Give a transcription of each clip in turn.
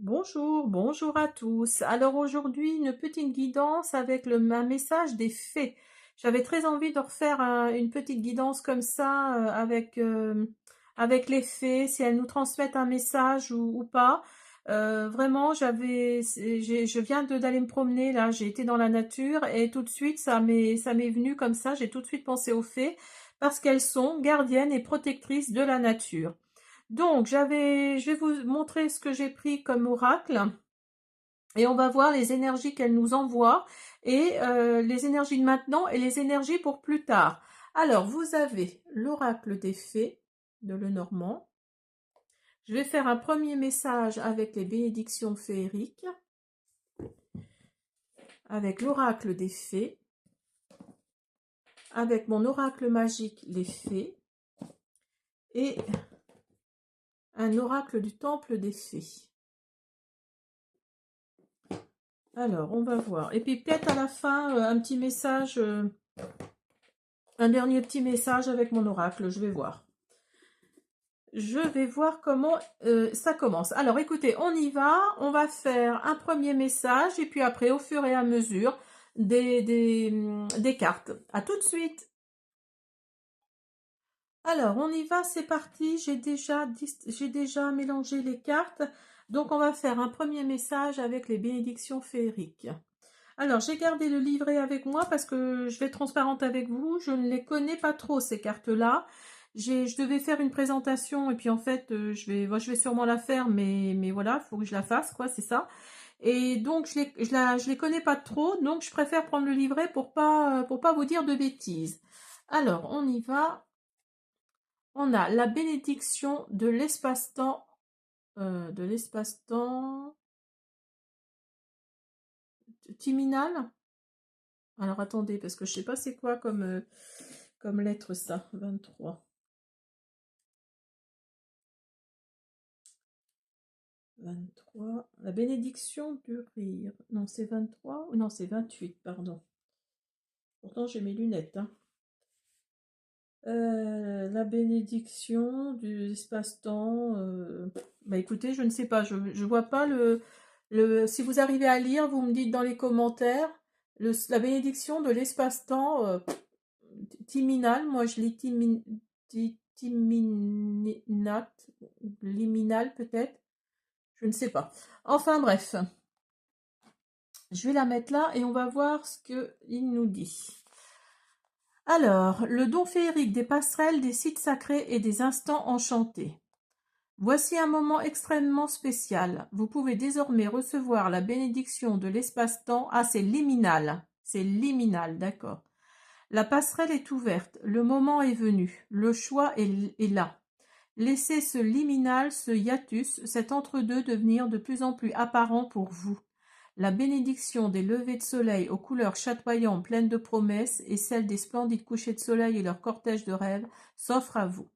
Bonjour, bonjour à tous. Alors aujourd'hui, une petite guidance avec un message des fées. J'avais très envie de refaire une petite guidance comme ça avec les fées, si elles nous transmettent un message ou pas. Vraiment, je viens d'aller me promener là, j'ai été dans la nature et tout de suite ça m'est venu comme ça. J'ai tout de suite pensé aux fées parce qu'elles sont gardiennes et protectrices de la nature. Donc, je vais vous montrer ce que j'ai pris comme oracle et on va voir les énergies qu'elle nous envoie et les énergies de maintenant et les énergies pour plus tard. Alors, vous avez l'oracle des fées de Lenormand. Je vais faire un premier message avec les bénédictions féeriques, avec l'oracle des fées, avec mon oracle magique les fées et un oracle du temple des fées. Alors, on va voir. Et puis peut-être à la fin, un petit message, un dernier petit message avec mon oracle, je vais voir. Je vais voir comment ça commence. Alors écoutez, on y va. On va faire un premier message et puis après, au fur et à mesure, des cartes. À tout de suite. Alors, on y va, c'est parti. J'ai déjà mélangé les cartes. Donc, on va faire un premier message avec les bénédictions féeriques. Alors, j'ai gardé le livret avec moi parce que je vais être transparente avec vous. Je ne les connais pas trop, ces cartes-là. Je devais faire une présentation et puis en fait, je vais sûrement la faire, mais voilà, il faut que je la fasse, quoi, c'est ça. Et donc, je les connais pas trop, donc je préfère prendre le livret pour pas vous dire de bêtises. Alors, on y va. On a la bénédiction de l'espace-temps timinal. Alors attendez, parce que je sais pas c'est quoi comme lettre ça, 23. 23. La bénédiction du rire. Non, c'est 23 ou non, c'est 28, pardon. Pourtant, j'ai mes lunettes. Hein. La bénédiction du espace-temps. Bah écoutez, je ne sais pas, je vois pas si vous arrivez à lire, vous me dites dans les commentaires. La bénédiction de l'espace-temps timinal, moi je lis timinat, liminal peut-être, je ne sais pas. Enfin bref, je vais la mettre là et on va voir ce qu'il nous dit. Alors, le don féerique des passerelles, des sites sacrés et des instants enchantés. Voici un moment extrêmement spécial. Vous pouvez désormais recevoir la bénédiction de l'espace-temps. Ah, c'est liminal. C'est liminal, d'accord. La passerelle est ouverte. Le moment est venu. Le choix est là. Laissez ce liminal, ce hiatus, cet entre-deux devenir de plus en plus apparent pour vous. La bénédiction des levées de soleil aux couleurs chatoyantes pleines de promesses et celle des splendides couchers de soleil et leur cortège de rêves s'offrent à vous.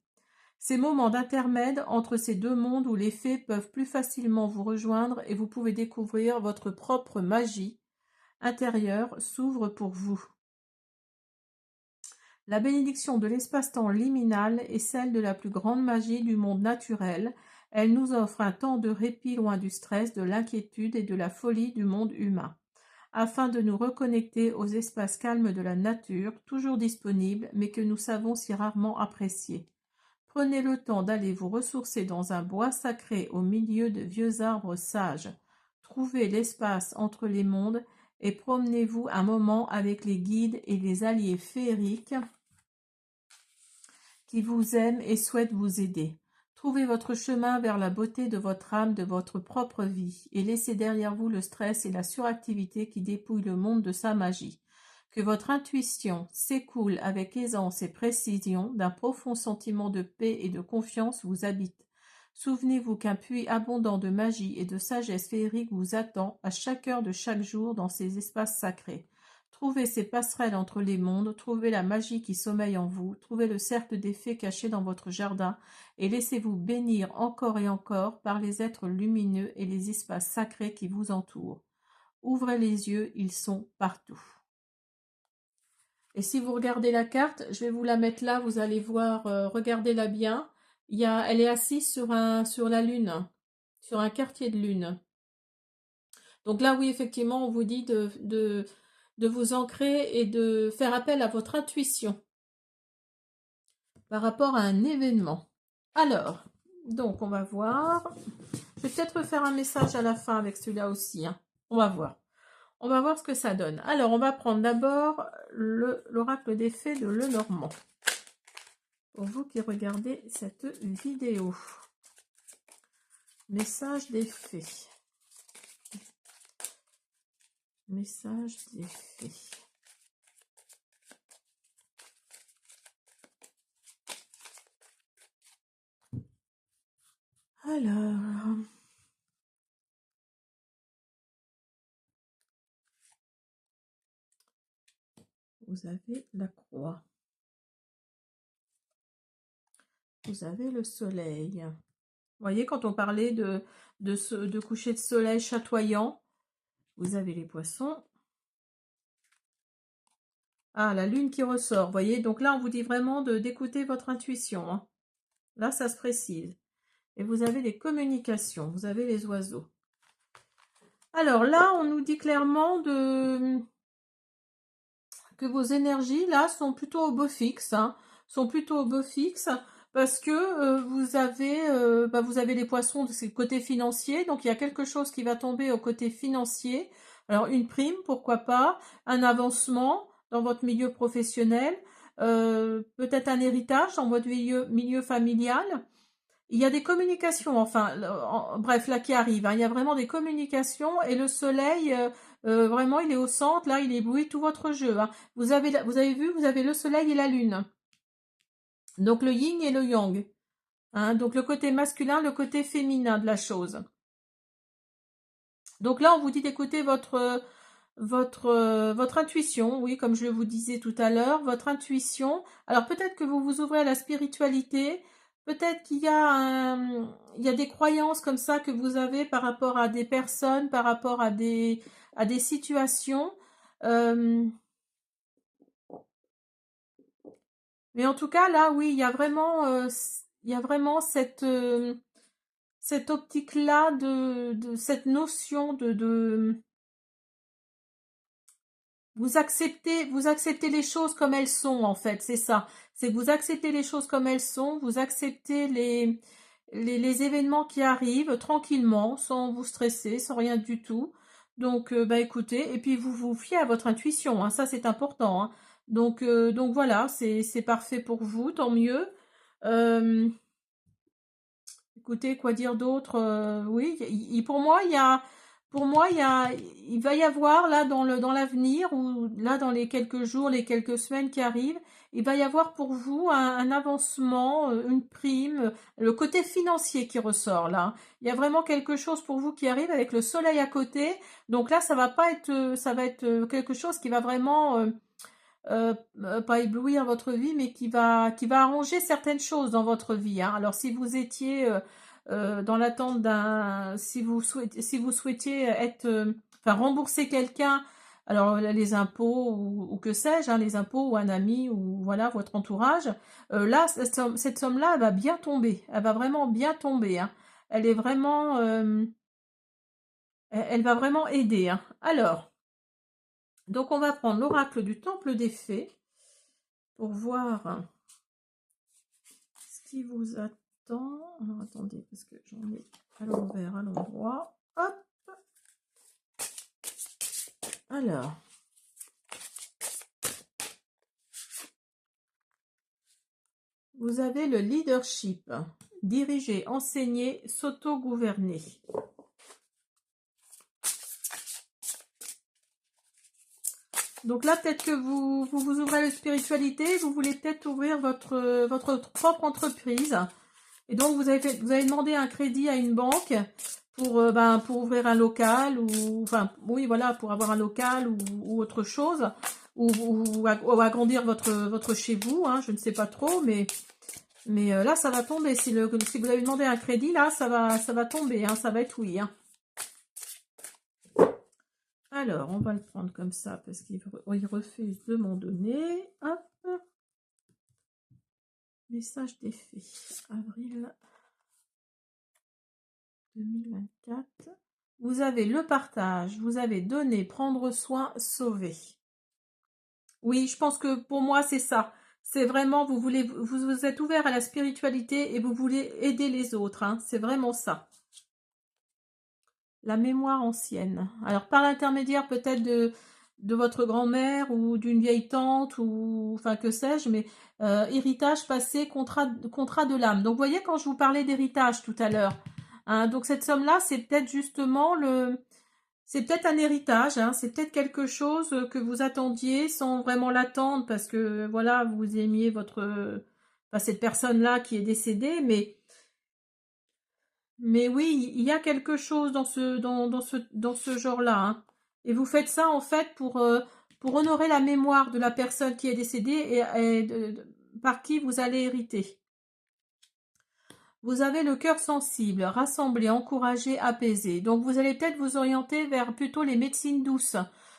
Ces moments d'intermède entre ces deux mondes où les fées peuvent plus facilement vous rejoindre et vous pouvez découvrir votre propre magie intérieure s'ouvre pour vous. La bénédiction de l'espace-temps liminal est celle de la plus grande magie du monde naturel. Elle nous offre un temps de répit loin du stress, de l'inquiétude et de la folie du monde humain, afin de nous reconnecter aux espaces calmes de la nature, toujours disponibles, mais que nous savons si rarement apprécier. Prenez le temps d'aller vous ressourcer dans un bois sacré au milieu de vieux arbres sages. Trouvez l'espace entre les mondes et promenez-vous un moment avec les guides et les alliés féeriques qui vous aiment et souhaitent vous aider. Trouvez votre chemin vers la beauté de votre âme, de votre propre vie, et laissez derrière vous le stress et la suractivité qui dépouillent le monde de sa magie. Que votre intuition s'écoule avec aisance et précision, d'un profond sentiment de paix et de confiance vous habite. Souvenez-vous qu'un puits abondant de magie et de sagesse féerique vous attend à chaque heure de chaque jour dans ces espaces sacrés. Trouvez ces passerelles entre les mondes, trouvez la magie qui sommeille en vous, trouvez le cercle des fées caché dans votre jardin, et laissez-vous bénir encore et encore par les êtres lumineux et les espaces sacrés qui vous entourent. Ouvrez les yeux, ils sont partout. Et si vous regardez la carte, je vais vous la mettre là, vous allez voir, regardez-la bien. Elle est assise sur la lune, sur un quartier de lune. Donc là, oui, effectivement, on vous dit de vous ancrer et de faire appel à votre intuition par rapport à un événement. Alors, donc on va voir. Je vais peut-être refaire un message à la fin avec celui-là aussi, hein. On va voir. On va voir ce que ça donne. Alors, on va prendre d'abord l'oracle des fées de Lenormand. Pour vous qui regardez cette vidéo. Message des fées. Message des fées. Alors, vous avez la croix. Vous avez le soleil. Vous voyez, quand on parlait de coucher de soleil chatoyant, vous avez les poissons. Ah, la lune qui ressort, vous voyez. Donc là, on vous dit vraiment d'écouter votre intuition, hein. Là, ça se précise. Et vous avez les communications, vous avez les oiseaux. Alors là, on nous dit clairement que vos énergies, là, sont plutôt au beau fixe, hein, sont plutôt au beau fixe, parce que vous avez les poissons, c'est le côté financier, donc il y a quelque chose qui va tomber au côté financier. Alors, une prime, pourquoi pas, un avancement dans votre milieu professionnel, peut-être un héritage dans votre milieu familial. Il y a des communications, enfin, bref, là qui arrivent, hein. Il y a vraiment des communications et le soleil, vraiment, il est au centre, là, il éblouit tout votre jeu, hein. Vous avez vu, vous avez le soleil et la lune. Donc le yin et le yang, hein. Donc le côté masculin, le côté féminin de la chose. Donc là, on vous dit d'écouter votre intuition, oui, comme je vous disais tout à l'heure, votre intuition. Alors peut-être que vous vous ouvrez à la spiritualité, peut-être qu'il y a il y a des croyances comme ça que vous avez par rapport à des personnes, par rapport à des situations. Mais en tout cas, là, oui, il y a vraiment cette optique-là de cette notion de vous acceptez les choses comme elles sont, en fait, c'est ça. C'est que vous acceptez les choses comme elles sont, vous acceptez les événements qui arrivent tranquillement, sans vous stresser, sans rien du tout. Donc, bah écoutez, et puis vous vous fiez à votre intuition, hein, ça c'est important, hein. Donc voilà, c'est parfait pour vous, tant mieux. Euh, Écoutez, quoi dire d'autre? Oui, pour moi, il va y avoir là dans l'avenir ou là dans les quelques jours, les quelques semaines qui arrivent, il va y avoir pour vous un avancement, une prime, le côté financier qui ressort là. Il y a vraiment quelque chose pour vous qui arrive avec le soleil à côté. Donc là, ça va pas être, ça va être quelque chose qui va vraiment pas éblouir votre vie, mais qui va arranger certaines choses dans votre vie, hein. Alors si vous étiez dans l'attente si vous souhaitiez être, enfin rembourser quelqu'un, alors les impôts ou que sais-je, hein, les impôts ou un ami ou voilà votre entourage, là cette somme-là, elle va bien tomber, elle va vraiment bien tomber, hein. Elle est vraiment, elle va vraiment aider, hein. Alors, donc on va prendre l'oracle du temple des fées pour voir ce qui vous attend. Alors attendez, parce que j'en ai à l'envers, à l'endroit. Hop. Alors. Vous avez le leadership. Diriger, enseigner, s'auto-gouverner. Donc là, peut-être que vous ouvrez à la spiritualité, vous voulez peut-être ouvrir votre propre entreprise. Et donc, vous avez demandé un crédit à une banque pour ouvrir un local ou, enfin, oui, voilà, pour avoir un local ou autre chose. Ou agrandir votre chez vous, hein, je ne sais pas trop, mais là, ça va tomber. Si vous avez demandé un crédit, là, ça va tomber, hein, ça va être oui, hein. Alors, on va le prendre comme ça parce qu'il refuse de m'en donner. Hop. Message des fées. Avril 2024. vous avez le partage, vous avez donner, prendre soin, sauver. Oui, je pense que pour moi, c'est ça. C'est vraiment, vous êtes ouvert à la spiritualité et vous voulez aider les autres, hein. C'est vraiment ça. La mémoire ancienne. Alors, par l'intermédiaire peut-être de votre grand-mère ou d'une vieille tante ou, enfin, que sais-je, mais héritage passé, contrat de l'âme. Donc, vous voyez, quand je vous parlais d'héritage tout à l'heure, hein, donc cette somme-là, c'est peut-être justement c'est peut-être un héritage, hein, c'est peut-être quelque chose que vous attendiez sans vraiment l'attendre parce que voilà, vous aimiez enfin, cette personne-là qui est décédée, mais oui, il y a quelque chose dans ce genre-là, hein. Et vous faites ça en fait pour honorer la mémoire de la personne qui est décédée par qui vous allez hériter. Vous avez le cœur sensible, rassemblé, encouragé, apaisé. Donc vous allez peut-être vous orienter vers plutôt les médecines douces.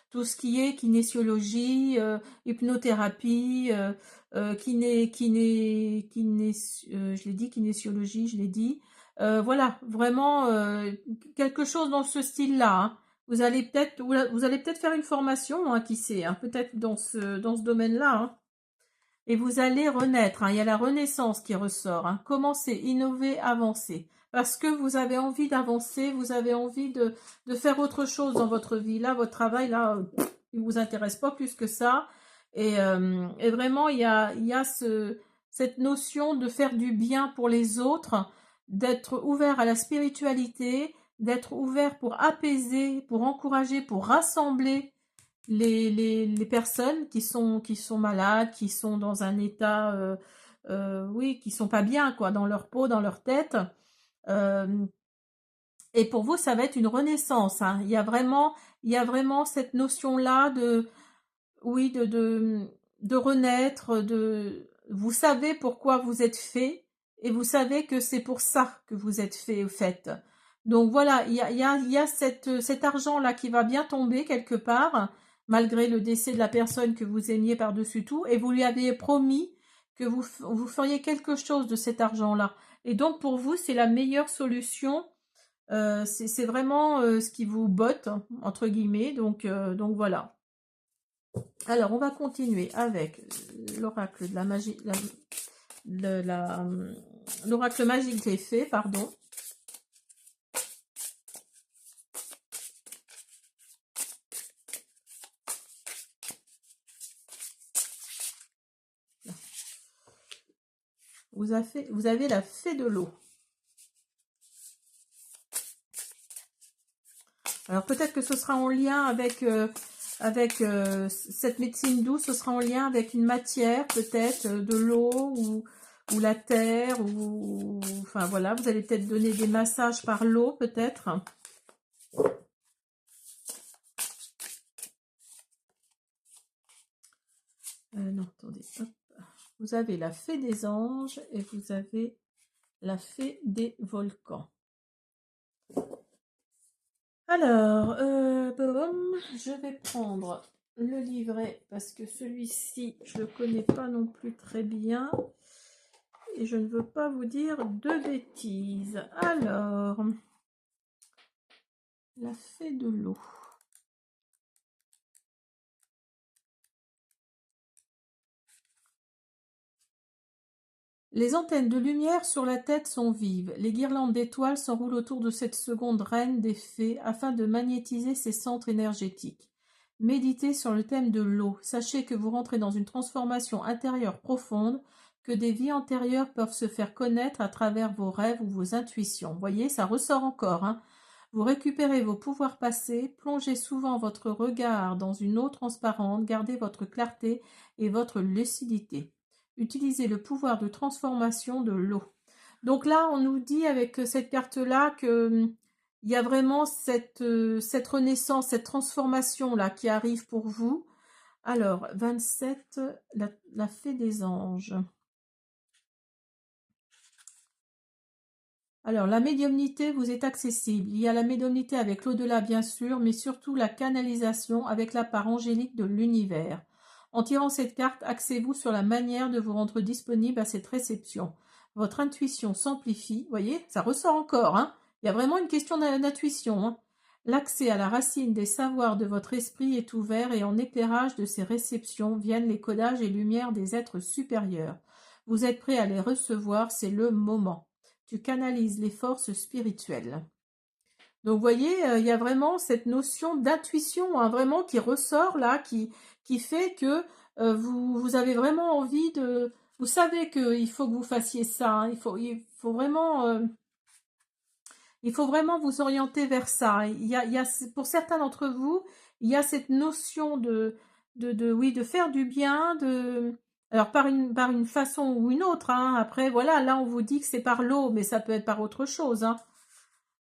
Tout ce qui est kinésiologie, hypnothérapie, je l'ai dit, kinésiologie, je l'ai dit. Voilà, vraiment quelque chose dans ce style-là, hein. Vous allez peut-être faire une formation, hein, qui sait, hein, peut-être dans ce domaine-là, hein. Et vous allez renaître, hein. Il y a la renaissance qui ressort, hein. Commencez, innover, avancer. Parce que vous avez envie d'avancer, vous avez envie de faire autre chose dans votre vie. Là, votre travail, là, il ne vous intéresse pas plus que ça. Et vraiment, il y a cette notion de faire du bien pour les autres, d'être ouvert à la spiritualité, d'être ouvert pour apaiser, pour encourager, pour rassembler les personnes qui sont malades, qui sont dans un état, oui, qui sont pas bien, quoi, dans leur peau, dans leur tête. Euh, et pour vous, ça va être une renaissance, hein. Il y a vraiment cette notion-là oui, de renaître, vous savez pourquoi vous êtes fait et vous savez que c'est pour ça que vous êtes fait. Donc voilà, il y a cet argent-là qui va bien tomber quelque part, malgré le décès de la personne que vous aimiez par-dessus tout, et vous lui avez promis que vous feriez quelque chose de cet argent-là. Et donc pour vous, c'est la meilleure solution. C'est vraiment ce qui vous botte, entre guillemets. Donc voilà. Alors, on va continuer avec l'oracle de la magie, l'oracle magique des fées, pardon. Vous avez la fée de l'eau. Alors, peut-être que ce sera en lien avec cette médecine douce, ce sera en lien avec une matière, peut-être de l'eau ou la terre, ou enfin voilà, vous allez peut-être donner des massages par l'eau, peut-être. Non, attendez, hop. Vous avez la fée des anges et vous avez la fée des volcans. Alors, je vais prendre le livret parce que celui-ci, je ne le connais pas non plus très bien et je ne veux pas vous dire de bêtises. Alors, la fée de l'eau. Les antennes de lumière sur la tête sont vives. Les guirlandes d'étoiles s'enroulent autour de cette seconde reine des fées afin de magnétiser ses centres énergétiques. Méditez sur le thème de l'eau. Sachez que vous rentrez dans une transformation intérieure profonde, que des vies antérieures peuvent se faire connaître à travers vos rêves ou vos intuitions. Vous voyez, ça ressort encore, hein. Vous récupérez vos pouvoirs passés, plongez souvent votre regard dans une eau transparente, gardez votre clarté et votre lucidité. Utilisez le pouvoir de transformation de l'eau. Donc là, on nous dit avec cette carte-là que il y a vraiment cette renaissance, cette transformation-là qui arrive pour vous. Alors, 27, la fée des anges. Alors, la médiumnité vous est accessible. Il y a la médiumnité avec l'au-delà, bien sûr, mais surtout la canalisation avec la part angélique de l'univers. En tirant cette carte, axez-vous sur la manière de vous rendre disponible à cette réception. Votre intuition s'amplifie. Vous voyez, ça ressort encore, hein. Il y a vraiment une question d'intuition, hein. L'accès à la racine des savoirs de votre esprit est ouvert et en éclairage de ces réceptions viennent les codages et lumières des êtres supérieurs. Vous êtes prêt à les recevoir, c'est le moment. Tu canalises les forces spirituelles. Donc, vous voyez, il y a vraiment cette notion d'intuition, hein, vraiment qui ressort là, qui fait que vous avez vraiment envie de... Vous savez qu'il faut que vous fassiez ça, hein, il faut vraiment vous orienter vers ça. Pour certains d'entre vous, il y a cette notion oui, de faire du bien, alors par une façon ou une autre, hein. Après, voilà, là, on vous dit que c'est par l'eau, mais ça peut être par autre chose, hein.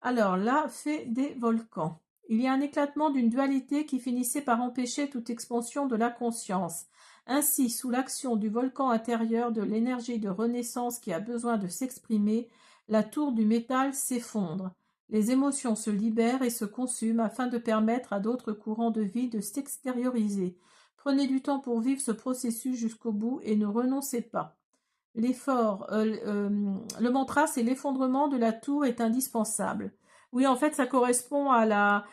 Alors là, fait des volcans. Il y a un éclatement d'une dualité qui finissait par empêcher toute expansion de la conscience. Ainsi, sous l'action du volcan intérieur de l'énergie de renaissance qui a besoin de s'exprimer, la tour du métal s'effondre. Les émotions se libèrent et se consument afin de permettre à d'autres courants de vie de s'extérioriser. Prenez du temps pour vivre ce processus jusqu'au bout et ne renoncez pas. Le mantra, c'est l'effondrement de la tour est indispensable. Oui, en fait, ça correspond à la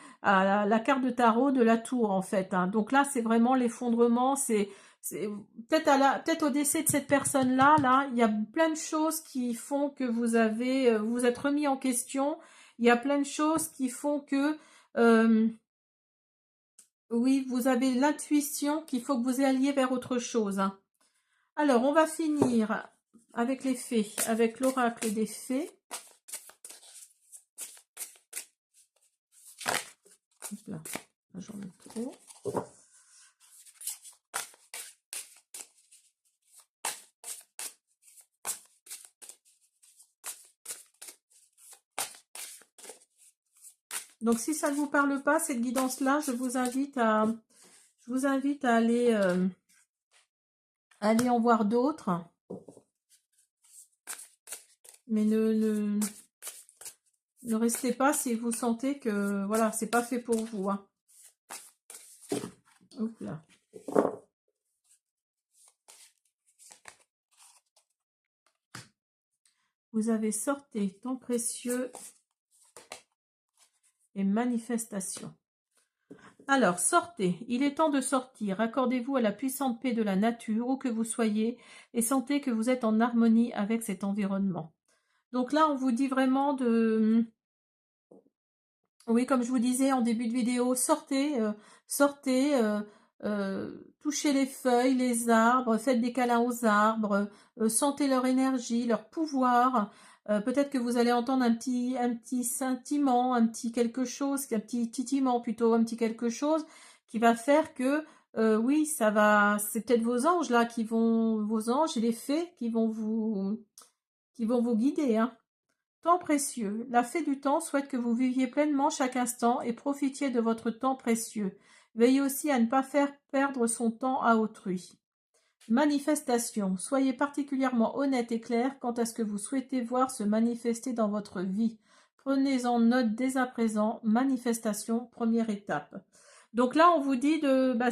carte de tarot de la tour, en fait, hein. Donc là, c'est vraiment l'effondrement. C'est peut-être au décès de cette personne-là, là, il y a plein de choses qui font que vous êtes remis en question. Il y a plein de choses qui font que, euh, oui, vous avez l'intuition qu'il faut que vous alliez vers autre chose, hein. Alors, on va finir avec les fées, avec l'oracle des fées. Là, j'en ai trop. Donc, si ça ne vous parle pas, cette guidance-là, je vous invite à aller en voir d'autres. Mais ne restez pas si vous sentez que, voilà, c'est pas fait pour vous, hein. Hop là. Vous avez sorti temps précieux et manifestation. Alors, sortez, il est temps de sortir, accordez-vous à la puissante paix de la nature, où que vous soyez, et sentez que vous êtes en harmonie avec cet environnement. Donc là, on vous dit vraiment oui, comme je vous disais en début de vidéo, sortez, touchez les feuilles, les arbres, faites des câlins aux arbres, sentez leur énergie, leur pouvoir. Peut-être que vous allez entendre un petit scintillement, un petit quelque chose, un petit titillement plutôt, un petit quelque chose qui va faire que, oui, ça va, c'est peut-être vos anges là vos anges et les fées qui vont vous guider, hein. Temps précieux. La fée du temps souhaite que vous viviez pleinement chaque instant et profitiez de votre temps précieux. Veillez aussi à ne pas faire perdre son temps à autrui. Manifestation. Soyez particulièrement honnête et clair quant à ce que vous souhaitez voir se manifester dans votre vie. Prenez-en note dès à présent. Manifestation, première étape. Donc là, on vous dit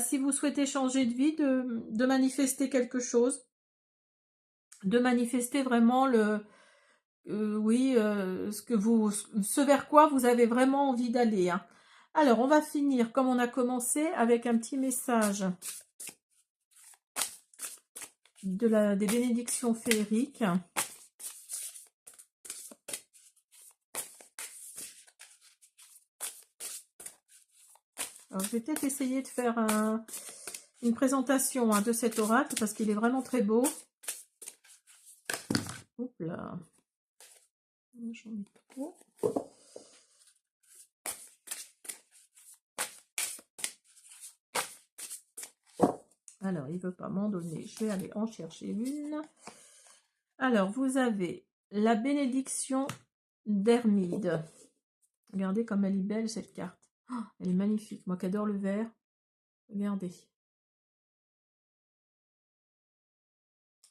si vous souhaitez changer de vie, de manifester quelque chose, de manifester vraiment ce vers quoi vous avez vraiment envie d'aller, hein. Alors, on va finir comme on a commencé avec un petit message des bénédictions féeriques. Alors, je vais peut-être essayer de faire une présentation, hein, de cet oracle parce qu'il est vraiment très beau. Oups là. J'en ai trop. Alors, il ne veut pas m'en donner. Je vais aller en chercher une. Alors, vous avez la bénédiction d'Hermide. Regardez comme elle est belle, cette carte. Oh, elle est magnifique. Moi qui adore le vert. Regardez.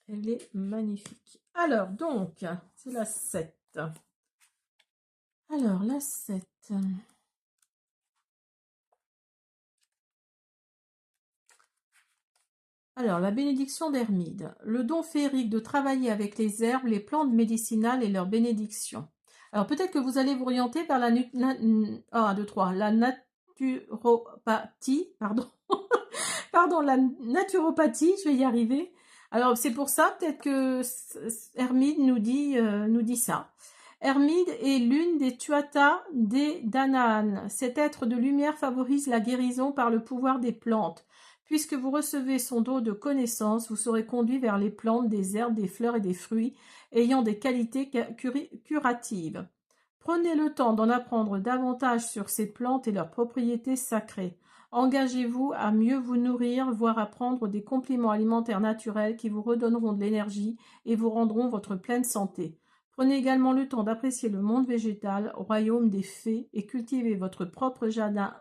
Elle est magnifique. Alors, donc, c'est la 7. Alors, la 7. Alors, la bénédiction d'Hermide. Le don féerique de travailler avec les herbes, les plantes médicinales et leurs bénédictions. Alors peut-être que vous allez vous orienter vers la, 1, 2, 3, la naturopathie, pardon, pardon, la naturopathie, je vais y arriver. Alors c'est pour ça peut-être que Hermide nous dit ça. Hermide est l'une des Tuatha des Danaan. Cet être de lumière favorise la guérison par le pouvoir des plantes. Puisque vous recevez son don de connaissance, vous serez conduit vers les plantes, des herbes, des fleurs et des fruits ayant des qualités curatives. Prenez le temps d'en apprendre davantage sur ces plantes et leurs propriétés sacrées. Engagez-vous à mieux vous nourrir, voire à prendre des compléments alimentaires naturels qui vous redonneront de l'énergie et vous rendront votre pleine santé. Prenez également le temps d'apprécier le monde végétal, royaume des fées, et cultivez votre propre jardin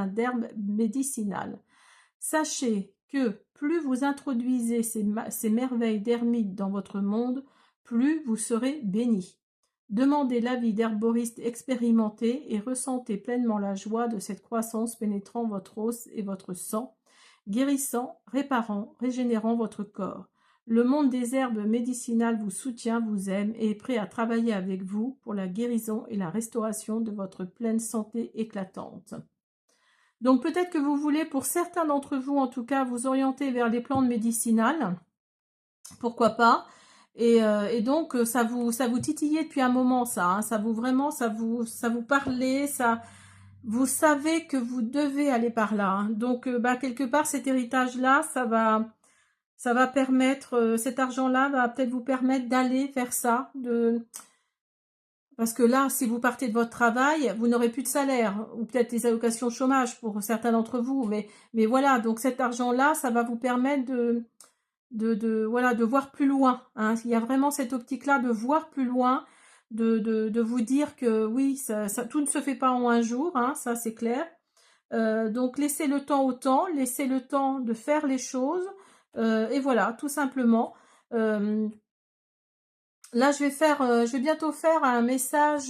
d'herbes médicinales. Sachez que plus vous introduisez ces merveilles d'ermite dans votre monde, plus vous serez béni. Demandez l'avis d'herboristes expérimentés et ressentez pleinement la joie de cette croissance pénétrant votre os et votre sang, guérissant, réparant, régénérant votre corps. Le monde des herbes médicinales vous soutient, vous aime et est prêt à travailler avec vous pour la guérison et la restauration de votre pleine santé éclatante. Donc peut-être que vous voulez, pour certains d'entre vous en tout cas, vous orienter vers les plantes médicinales, pourquoi pas. Et donc ça vous titillait depuis un moment ça, hein, ça vous parlait, vous savez que vous devez aller par là. Hein. Donc quelque part cet héritage là, ça va permettre, cet argent là va peut-être vous permettre d'aller vers ça, parce que là, si vous partez de votre travail, vous n'aurez plus de salaire, ou peut-être des allocations chômage pour certains d'entre vous, mais voilà, donc cet argent-là, ça va vous permettre de voir plus loin. Hein. Il y a vraiment cette optique-là de voir plus loin, de vous dire que oui, tout ne se fait pas en un jour, hein, ça c'est clair. Donc laissez le temps au temps, laissez le temps de faire les choses, et voilà, tout simplement. Là, je vais bientôt faire un message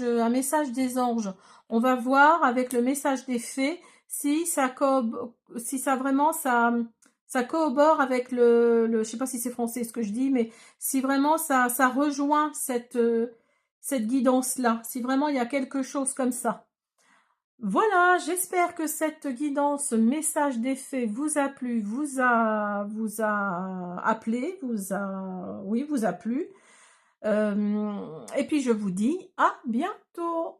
des anges. On va voir avec le message des fées si ça vraiment ça corrobore avec je sais pas si c'est français ce que je dis, mais si vraiment ça rejoint cette guidance-là, si vraiment il y a quelque chose comme ça. Voilà, j'espère que cette guidance, message des fées vous a plu, vous a appelé, vous a plu. Et puis je vous dis à bientôt.